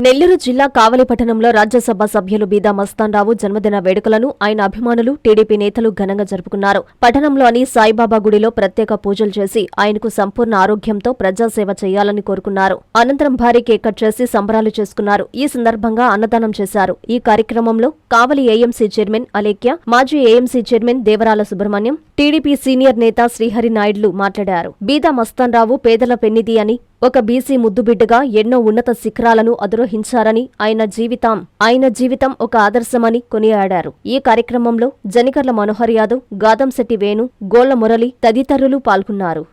నెల్లూరు జిల్లా కావలి పట్టణంలో రాజ్యసభ సభ్యులు బీదా మస్తాన్రావు జన్మదిన వేడుకలను ఆయన అభిమానులు, టీడీపీ నేతలు ఘనంగా జరుపుకున్నారు. పట్టణంలోని సాయిబాబా గుడిలో ప్రత్యేక పూజలు చేసి ఆయనకు సంపూర్ణ ఆరోగ్యంతో ప్రజాసేవ చేయాలని కోరుకున్నారు. అనంతరం భారీ కేక్ కట్ చేసి సంబరాలు చేసుకున్నారు. ఈ సందర్భంగా అన్నదానం చేశారు. ఈ కార్యక్రమంలో కావలి ఏఎంసీ చైర్మన్ అలేఖ్య, మాజీ AMC chairman దేవరాల Subrahmanyam, TDP senior నేత శ్రీహరి నాయుడులు మాట్లాడారు. బీదా మస్తాన్రావు పేదల పెన్నిధి అని, ఒక బీసీ ముద్దుబిడ్డగా ఎన్నో ఉన్నత శిఖరాలను అధిరోహించారని, ఆయన జీవితం ఒక ఆదర్శమని కొనియాడారు. ఈ కార్యక్రమంలో జనికర్ల మనోహర్ యాదవ్, గాదంశెట్టి వేణు, గోళ్ల మురళి తదితరులు పాల్గొన్నారు.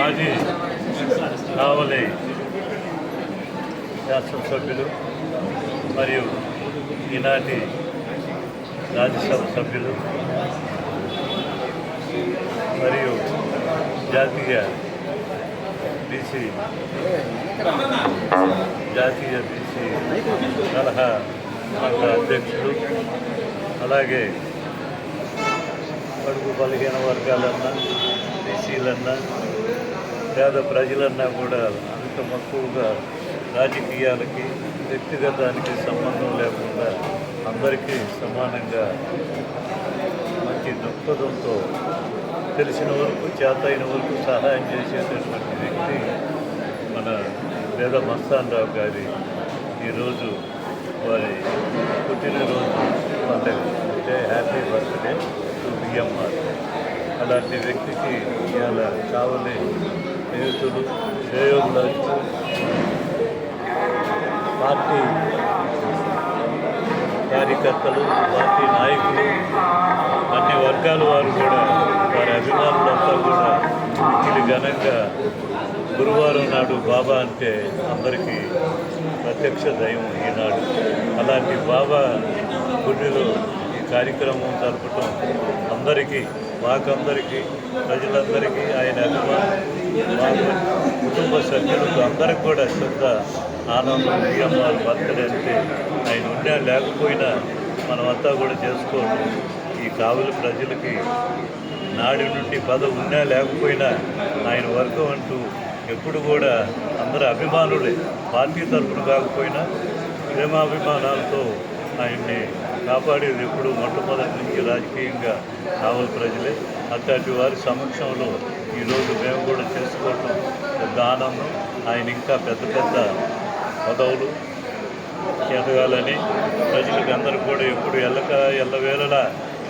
మాజీ కావలి శాసనసభ్యులు మరియు ఈనాటి రాజ్యసభ సభ్యులు మరియు జాతీయ బీసీ సలహా మండలి అధ్యక్షులు, అలాగే బడుగు బలహీన వర్గాలన్నా, బీసీలన్నా, పేద ప్రజలన్నా కూడా అంత మక్కువగా రాజకీయాలకి, వ్యక్తిగతానికి సంబంధం లేకుండా అందరికీ సమానంగా మంచి దృక్పథంతో తెలిసిన వరకు, చేతైన వరకు సహాయం చేసేటటువంటి వ్యక్తి మన బీదా మస్తాన్రావు గారి ఈరోజు వారి పుట్టినరోజు పండుగ, అంటే హ్యాపీ బర్త్డే టు బిఎంఆర్. అలాంటి వ్యక్తికి ఇవాళ కావలి స్నేహితులు, శ్రేయోభిలాషులు, పార్టీ కార్యకర్తలు, పార్టీ నాయకులు, అన్ని వర్గాల వారు కూడా, వారి అభిమానులంతా కూడా ఇది ఘనంగా గురువారం నాడు బాబా అంటే అందరికీ ప్రత్యక్ష దైవం ఈనాడు. అలాంటి బాబా గుడిలో ఈ కార్యక్రమం జరపటం అందరికీ, మాకందరికీ, ప్రజలందరికీ, ఆయన అభిమానులు, కుటుంబ సభ్యులకు అందరికి కూడా శ్రద్ధ, ఆనందం. బిఎంఆర్ బర్త్డే అంటే ఆయన ఉన్నా లేకపోయినా మనమంతా కూడా చేసుకోవడం. ఈ కావలి ప్రజలకి నాడి నుండి పదవి ఉన్నా లేకపోయినా ఆయన వర్గం అంటూ ఎప్పుడు కూడా అందరూ అభిమానులే, పార్టీ తరఫున కాకపోయినా ప్రేమాభిమానాలతో ఆయన్ని కాపాడేది ఎప్పుడు మొట్టమొదటి నుంచి రాజకీయంగా కావలి ప్రజలే. అట్లాంటి వారి సమక్షంలో ఈరోజు మేము కూడా చేసుకోవటం పెద్ద ఆనందం. ఆయన ఇంకా పెద్ద పెద్ద పదవులు ఎదగాలని, ప్రజలకు అందరూ కూడా ఎప్పుడు ఎల్లవేళలా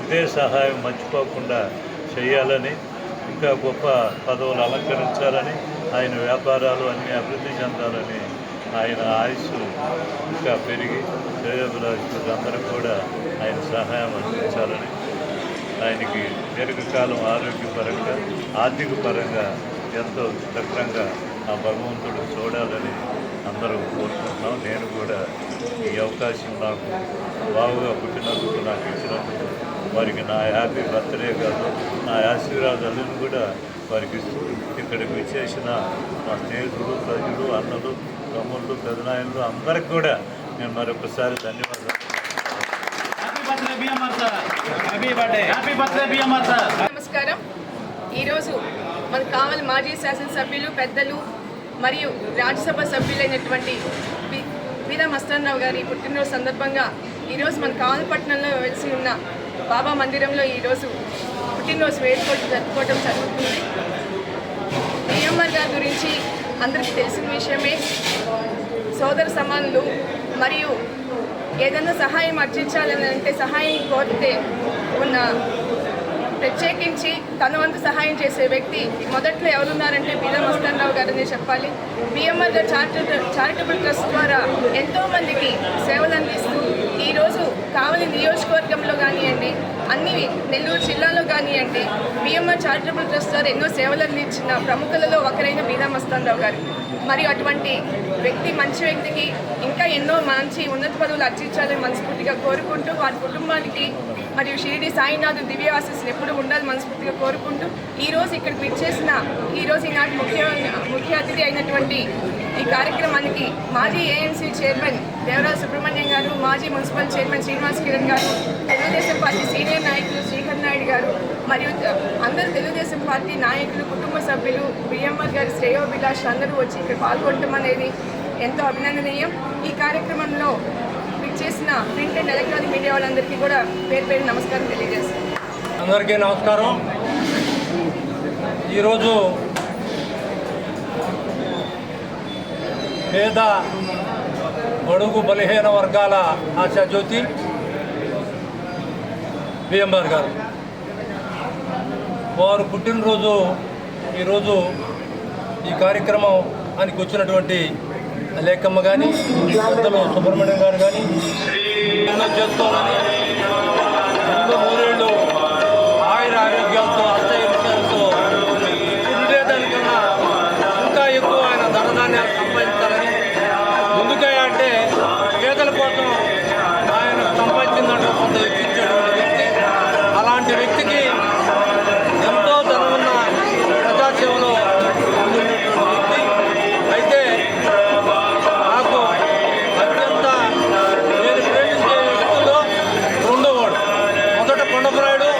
ఇదే సహాయం మర్చిపోకుండా చేయాలని, ఇంకా గొప్ప పదవులు అలంకరించాలని, ఆయన వ్యాపారాలు అన్నీ అభివృద్ధి చెందాలని, ఆయన ఆయుస్సు ఇంకా పెరిగి శ్రేయోభిలాషులకు అందరూ కూడా ఆయన సహాయం అందించాలని, ఆయనకి దీర్ఘకాలం ఆరోగ్యపరంగా, ఆర్థిక పరంగా ఎంతో చక్రంగా ఆ భగవంతుడు చూడాలని అందరూ కోరుకుంటున్నాం. నేను కూడా ఈ అవకాశం నాకు బాగుగా పుట్టినందుకు, నాకు ఇచ్చినందుకు వారికి నా హ్యాపీ బర్త్డే కాదు, నా ఆశీర్వాదాలను కూడా వారికి ఇస్తూ, ఇక్కడికి వచ్చేసిన మా స్నేహితులు, ప్రజలు, అన్నలు, తమ్ముళ్ళు, పెదనాయనలు అందరికి కూడా నేను మరొకసారి ధన్యవాదాలు. నమస్కారం. ఈరోజు మన కావలి మాజీ శాసనసభ్యులు, పెద్దలు మరియు రాజ్యసభ సభ్యులైనటువంటి బీదా మస్తాన్రావు గారి పుట్టినరోజు సందర్భంగా ఈరోజు మన కావలిపట్నంలో వెలిసి ఉన్న బాబా మందిరంలో ఈరోజు పుట్టినరోజు వేడుకలు జరుపుకోవడం జరుగుతుంది. బిఎంఆర్ గారి గురించి అందరికీ తెలిసిన విషయమే. సోదర సమానులు మరియు ఏదైనా సహాయం అర్జించాలని అంటే, సహాయం కోరితే ఉన్న ప్రత్యేకించి తన వంతు సహాయం చేసే వ్యక్తి మొదట్లో ఎవరున్నారంటే బీదా మస్తాన్రావు గారనే చెప్పాలి. బిఎంఆర్ గారు చారిటబుల్ ట్రస్ట్ ద్వారా ఎంతోమందికి సేవలు అందిస్తూ ఈరోజు కావలి నియోజకవర్గంలో కానివ్వండి, అన్ని నెల్లూరు జిల్లాలో కానివ్వండి, బిఎంఆర్ చారిటబుల్ ట్రస్ట్ వారు ఎన్నో సేవలు అందించిన ప్రముఖులలో ఒకరైన బీదా మస్తాన్ రావు గారు. మరియు అటువంటి వ్యక్తి, మంచి వ్యక్తికి ఇంకా ఎన్నో మంచి ఉన్నత పదవులు అర్జించాలని మనస్ఫూర్తిగా కోరుకుంటూ, వారి కుటుంబానికి మరియు షిరిడి సాయినాథ్ దివ్య ఆశీస్సులు ఎప్పుడు ఉండాలని మనస్ఫూర్తిగా కోరుకుంటూ, ఈరోజు ఇక్కడికి విచ్చేసిన ఈనాటి ముఖ్య అతిథి అయినటువంటి ఈ కార్యక్రమానికి మాజీ ఏఎంసీ చైర్మన్ దేవరాజు సుబ్రహ్మణ్యం గారు, మాజీ మున్సిపల్ చైర్మన్ శ్రీనివాస్ కిరణ్ గారు, తెలుగుదేశం పార్టీ సీనియర్ నాయకులు శ్రీకర్ నాయుడు గారు మరియు అందరూ తెలుగుదేశం పార్టీ నాయకులు, కుటుంబ సభ్యులు, బిఎంఆర్ గారి శ్రేయోభిలాషులు అందరూ వచ్చి ఇక్కడ పాల్గొనడం అనేది ఎంతో అభినందనీయం. ఈ కార్యక్రమంలో చేసిన ప్రింట్ అండ్ ఎలక్ట్రానిక్ మీడియా వాళ్ళందరికీ కూడా పేరు పేరు నమస్కారం తెలియజేస్తాను. అందరికీ నమస్కారం. ఈరోజు పేద బడుగు బలహీన వర్గాల ఆశాజ్యోతి బిఎంఆర్ గారు వారు పుట్టినరోజు ఈరోజు ఈ కార్యక్రమానికి వచ్చినటువంటి లేఖమ్మ కానీ, పెద్దలు సుబ్రహ్మణ్యం గారు కానీ ఎన్నో చేసుకోవాలని, ఎన్నో నూరేళ్ళు ఆయుర ఆరోగ్యాలతో, అష్టైర్యాలతో ఉండేదానికన్నా ఇంకా ఎక్కువ ఆయన ధనధాన్యాలు సంపాదించాలని, ముందుగా అంటే పేదల కోసం ఆయన సంపాదించిందంటే కొంత ఎక్కించేటువంటి వ్యక్తి. అలాంటి వ్యక్తికి ఎంతో ధనమున్న ప్రజాసేవలో ముందున్నటువంటి వ్యక్తి. అయితే నాకు అత్యంత నేను ప్రేమించే వ్యక్తుల్లో రెండోవాడు. మొదట కొండపురాయుడు,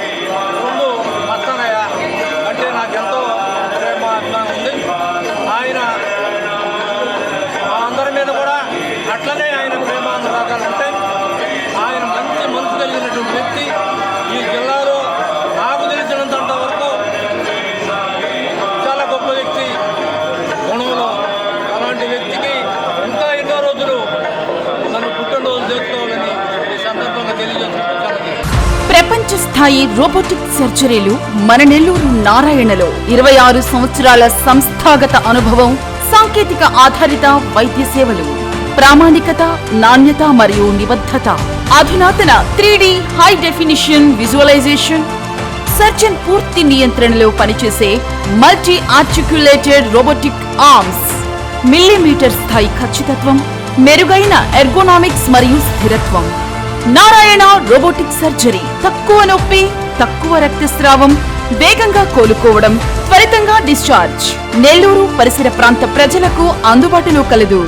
రెండు మస్తానయ్య అంటే నాకెంతో ప్రేమ అభిమానం ఉంది. ఆయన మా అందరి మీద కూడా అట్లనే ఆయన ప్రేమ అనురాగాలు ఉంటాయి. ఆయన మంచి మనసు కలిగినటువంటి వ్యక్తి. ఈ జిల్లాలో నాకు తెలిసినంత వరకు చాలా గొప్ప వ్యక్తి గుణంలో. అలాంటి వ్యక్తికి ఇంకా ఎన్నో రోజులు నన్ను పుట్టినరోజు చేసుకోవాలని ఈ సందర్భంగా తెలియజేస్తున్నాను. ప్రపంచ స్థాయి రోబోటిక్ సర్జరీలు మన నెల్లూరు నారాయణలో 26 సంవత్సరాల సంస్థాగత అనుభవం, సాంకేతిక ఆధారిత వైద్య సేవలు, ప్రామాణికత, నాణ్యత మరియు నిబద్ధత, అధునాతన 3D high definition visualisation, surgeon పూర్తి నియంత్రణలో పనిచేసే multi articulated robotic arms, millimetre స్థాయి ఖచ్చితత్వం, మెరుగైన ఎర్గోనామిక్స్ మరియు స్థిరత్వం. Narayana robotic surgery. తక్కువ నొప్పి, తక్కువ రక్తస్రావం, వేగంగా కోలుకోవడం, త్వరితంగా డిశ్చార్జ్. నెల్లూరు పరిసర ప్రాంత ప్రజలకు అందుబాటులో కలదు.